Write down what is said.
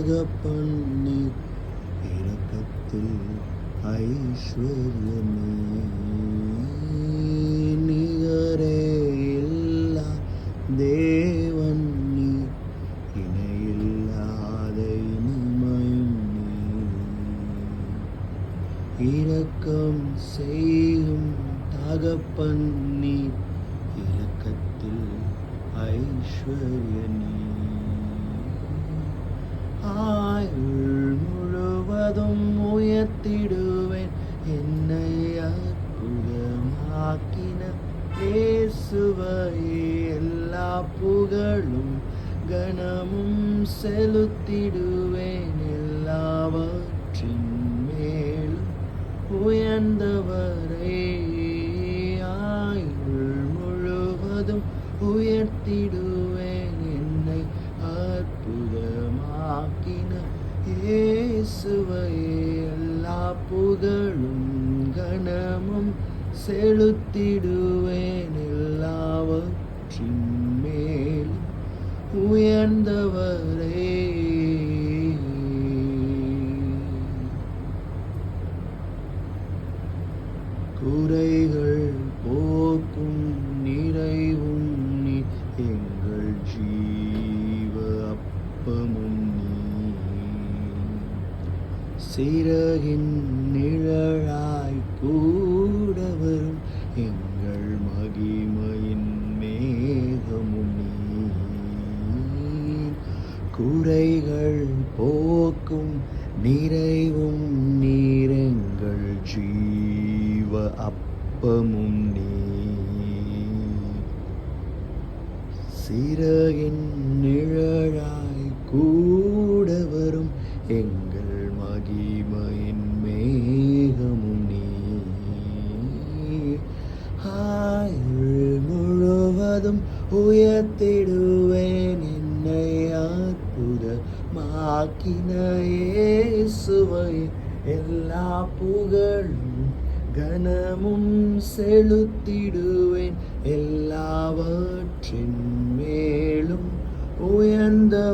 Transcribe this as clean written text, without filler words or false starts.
தகப்பன் நீர் இரக்கத்தில் ஐஸ்வர்யமே நிகரே இல்லா தேவன் நீர் இணையில்லாத இனிமையும் நீர் இரக்கம் செய்யும் தகப்பன் நீர் இரக்கத்தில் ஐஸ்வர்ய நீர் ஆயுள் முழுவதும் உயர்த்திடுவேன் என்னை அற்புதமாக்கின இயேசுவையே எல்லா புகழும் கனமும் செலுத்திடுவேன் எல்லாவற்றின் மேலும் உயர்ந்தவரே ஆயுள் முழுவதும் உயர்த்திடுவேன் என்னை அற்புதமாக்கின இயேசுவையே எல்லா புகழும் கனமும் செலுத்திடுவேன் எல்லாவற்றின் மேலும் உயர்ந்தவரே குறைகள் போக்கும் நிறைவும் நீ எங்கள் ஜீவ அப்பமும் நீ சிறகின் நிழலாய் கூட வரும் எங்கள் மகிமையின் மேகமும் நீ குறைகள் போக்கும் நிறைவும் நீர் எங்கள் ஜீவ அப்பமும் நீ சிறகின் நிழலாய் கூட வரும் எங்கள் மகிமையின் மேகமும் நீ ஆயுள் முழுவதும் உயர்த்திடுவேன் என்னை அற்புதமாக்கின இயேசுவை எல்லா புகழும் கனமும் செலுத்திடுவேன் எல்லாவற்றின் மேலும் உயர்ந்தவர்